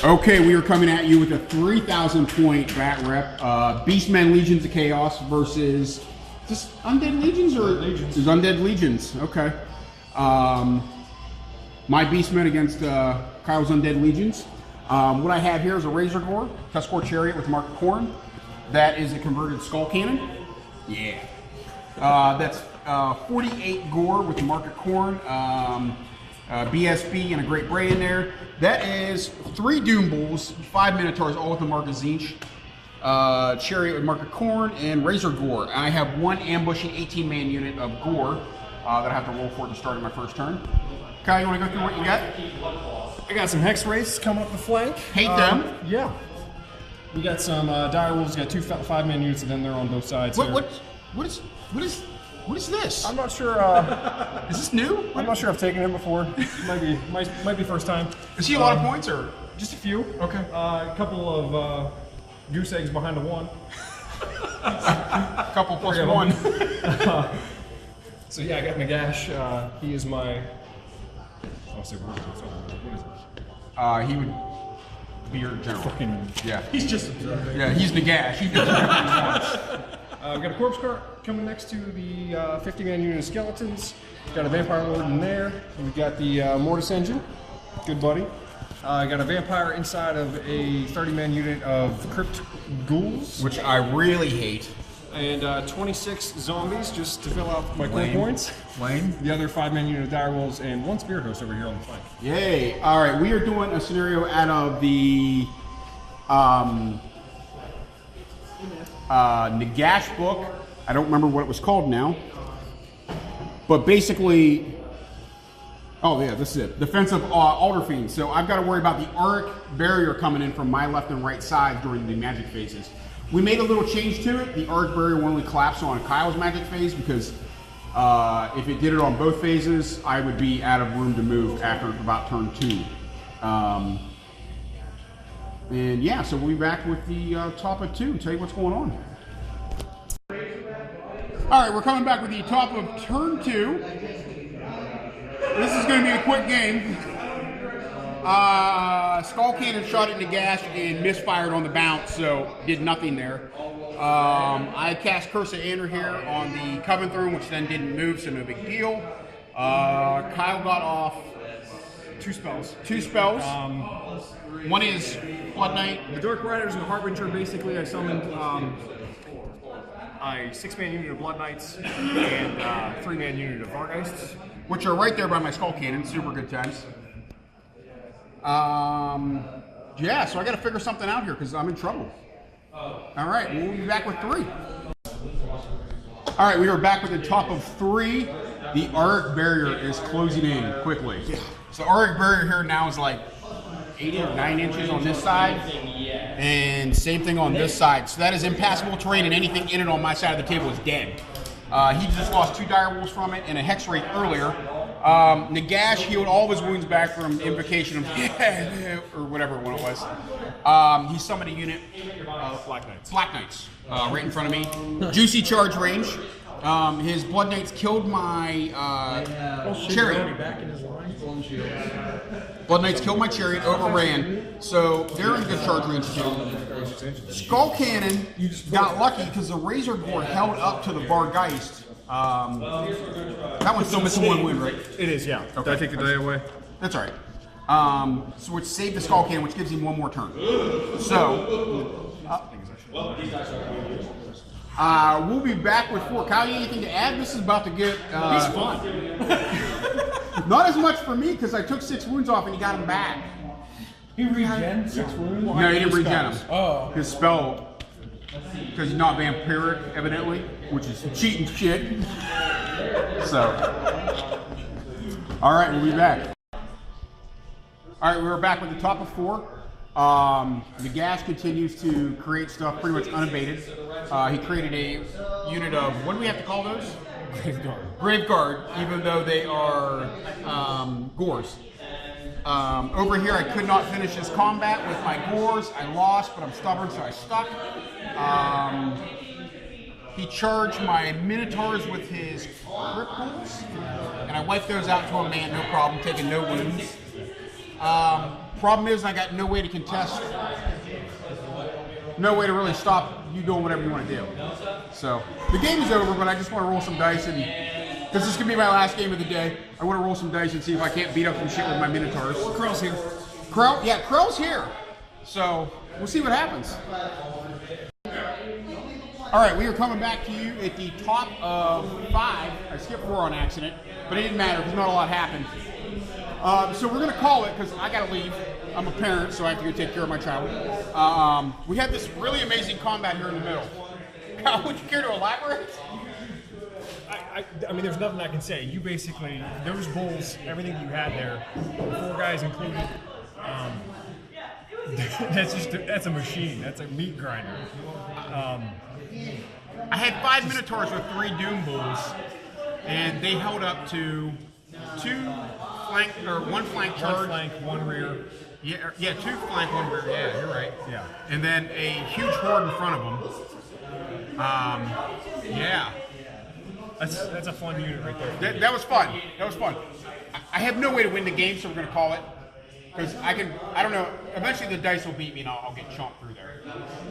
Okay, we are coming at you with a 3,000 point bat rep. Beastmen Legions of Chaos versus just Undead Legions or Legions? There's Undead Legions. Okay. My Beastmen against Kyle's Undead Legions. What I have here is a Razor Gore, Tuscore Chariot with Mark Corn. That is a converted Skull Cannon. Yeah. That's 48 Gore with Market Corn. BSB and a Great Bray in there. That is 3 Doom Bulls, 5 Minotaurs, all with the Mark of Zinch. Chariot with Market Corn and Razor Gore. I have 1 ambushing 18-man unit of Gore that I have to roll for to start in my first turn. Kyle, you want to go through what you got? I got some Hex Wraiths coming up the flank. Hate them. Yeah. We got some Dire Wolves. Got 2 5-man units, and then they're on both sides. What is this? I'm not sure. Is this new? I'm not sure I've taken him before. Might be first time. Is he a lot of points or? Just a few. Okay. A couple of goose eggs behind the one. A couple plus 1. So yeah, I got Nagash. He is my. I'll say what is it? He would be your general. Yeah. He's just. Yeah, he's Nagash. He does whatever he wants. We've got a Corpse Cart coming next to the 50-man unit of Skeletons. We've got a Vampire Lord in there. We've got the Mortis Engine. Good buddy. Got a Vampire inside of a 30-man unit of Crypt Ghouls. Which I really hate. And 26 Zombies just to fill out my core points. Lame. The other 5-man unit of Dire Wolves and 1 Spirit Host over here on the flank. Yay. All right, we are doing a scenario out of the Nagash book. I don't remember what it was called now. But basically, oh yeah, this is it. Defensive Altar Fiend. So I've got to worry about the Auric Barrier coming in from my left and right side during the magic phases. We made a little change to it. The Auric Barrier will only collapse on Kyle's magic phase because if it did it on both phases, I would be out of room to move after about turn 2. And yeah, so we'll be back with the top of 2, tell you what's going on. All right, we're coming back with the top of turn 2. This is going to be a quick game. Skull Cannon shot at Nagash and misfired on the bounce, so did nothing there. I cast Curse of Ander here on the Coven Throne, which then didn't move, so no big deal. Kyle got off 2 spells. 2 spells. One is Blood Knight. The Dark Riders and the Harbinger, basically, I summoned a 6-man unit of Blood Knights and 3-man unit of Vargeists. Which are right there by my Skull Cannon, super good times. Yeah, so I got to figure something out here because I'm in trouble. All right, we'll be back with 3. All right, we are back with the top of 3. The Auric Barrier is closing in quickly. So the Auric Barrier here now is like 8 or 9 inches on this side, and same thing on this side. So that is impassable terrain, and anything in it on my side of the table is dead. He just lost 2 Dire Wolves from it and a Hex Wraith earlier. Nagash healed all of his wounds back from Invocation of or whatever one it was. He summoned a unit of Black Knights right in front of me. Juicy charge range. His Blood Knights killed my Chariot. Blood Knights killed my Chariot, overran, so they're in good charge range too. Skull Cannon got lucky because the Razor Gore held up to the Vargeist. That one's still missing 1 wound, right? It is, yeah. Okay. Did I take the die away? That's all right. So which saved the Skull Cannon, which gives him 1 more turn. So, we'll be back with 4. Kyle, you anything to add? This is about to get... He's fun. Not as much for me, because I took 6 wounds off and he got him back. He regen 6 wounds? No, he didn't regen him. Oh. His spell, because he's not vampiric, evidently, which is cheating shit. So, all right, we'll be back. All right, we're back with the top of 4. Nagash continues to create stuff pretty much unabated. He created a unit of, what do we have to call those? Graveguard, even though they are Gores. Over here, I could not finish this combat with my Gores. I lost, but I'm stubborn, so I stuck. He charged my Minotaurs with his Crypt Ghouls, and I wiped those out to a man, no problem, taking no wounds. Problem is, I got no way to contest, no way to really stop you doing whatever you want to do. So the game is over, but I just want to roll some dice, and because this is gonna be my last game of the day, I want to roll some dice and see if I can't beat up some shit with my Minotaurs. Krell's here. Krell, yeah, Krell's here. So we'll see what happens. All right, we are coming back to you at the top of 5. I skipped 4 on accident, but it didn't matter because not a lot happened. So we're gonna call it because I gotta leave. I'm a parent, so I have to go take care of my child. We have this really amazing combat here in the middle. Would you care to elaborate? I mean, there's nothing I can say. You basically, those bulls, everything you had there, 4 guys included, that's a machine. That's a meat grinder. I had 5 Minotaurs with 3 Doom Bulls, and they held up to 1 flank charge. 1 flank, 1 rear. Yeah, 2 flank, 1 rear. Yeah, you're right. Yeah. And then a huge horde in front of them. Yeah. That's a fun unit right there. That was fun. That was fun. I have no way to win the game, so we're going to call it. Because I don't know, eventually the dice will beat me and I'll get chomped through there.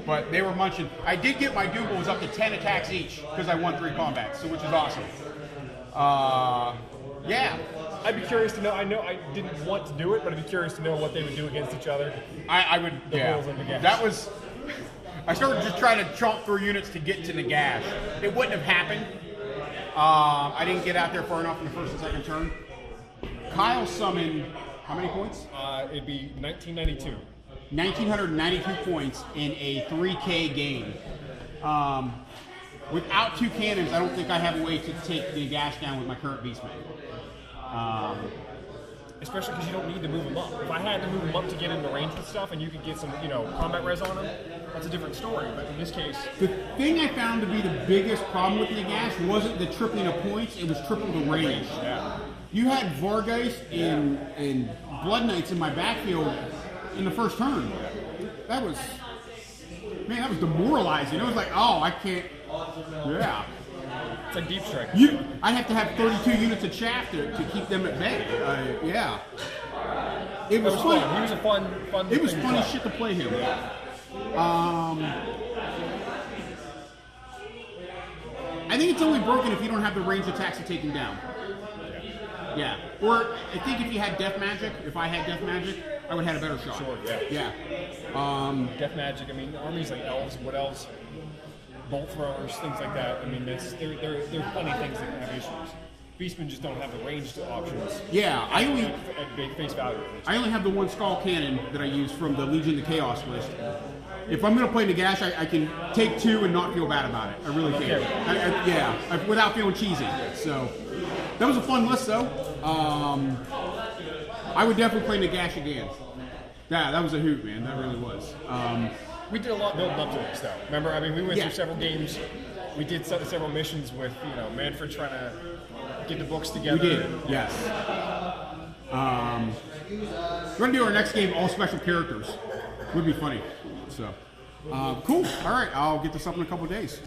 But they were munching. I did get my Doom Bulls up to 10 attacks each because I won 3 combats, so which is awesome. Yeah. I'd be curious to know. I know I didn't want to do it, but I'd be curious to know what they would do against each other. I would, yeah. Bulls and Nagash. That was, I started just trying to chomp through units to get to Nagash. It wouldn't have happened. I didn't get out there far enough in the first and second turn. Kyle summoned, how many points? It'd be 1992. 1,992 points in a 3K game. Without 2 cannons, I don't think I have a way to take the Nagash down with my current Beastmen. Especially because you don't need to move them up. If I had to move them up to get into range with stuff and you could get some, combat res on them, that's a different story. But in this case... The thing I found to be the biggest problem with Nagash wasn't the tripling of points, it was triple the range. Yeah. You had Vargeist and Blood Knights in my backfield in the first turn. That was demoralizing. It was like, oh, I can't, yeah. It's like Deep Strike. I have to have 32 units of chaff to keep them at bay. Yeah. It was fun. He was a fun. It was fun as shit to play him. I think it's only broken if you don't have the range attacks to take him down. Yeah. Or I think if you had Death Magic, if I had Death Magic, I would have had a better shot. Sure, yeah. Yeah. Death Magic, I mean, armies like elves, what else? Bolt throwers, things like that. I mean, there are plenty of things that have issues. Beastmen just don't have the ranged options. Yeah, at big face value. I only have the 1 Skull Cannon that I use from the Legion of the Chaos list. If I'm going to play Nagash, I can take 2 and not feel bad about it. I really can. Okay. Without feeling cheesy. So that was a fun list, though. I would definitely play Nagash again. Yeah, that was a hoot, man. That really was. We did a lot building up to this, though. Remember, I mean, we went Yeah. through several games. We did several missions with, Manfred trying to get the books together. We did, yes. We're going to do our next game, all special characters. Would be funny. So, cool. All right, I'll get this up in a couple of days.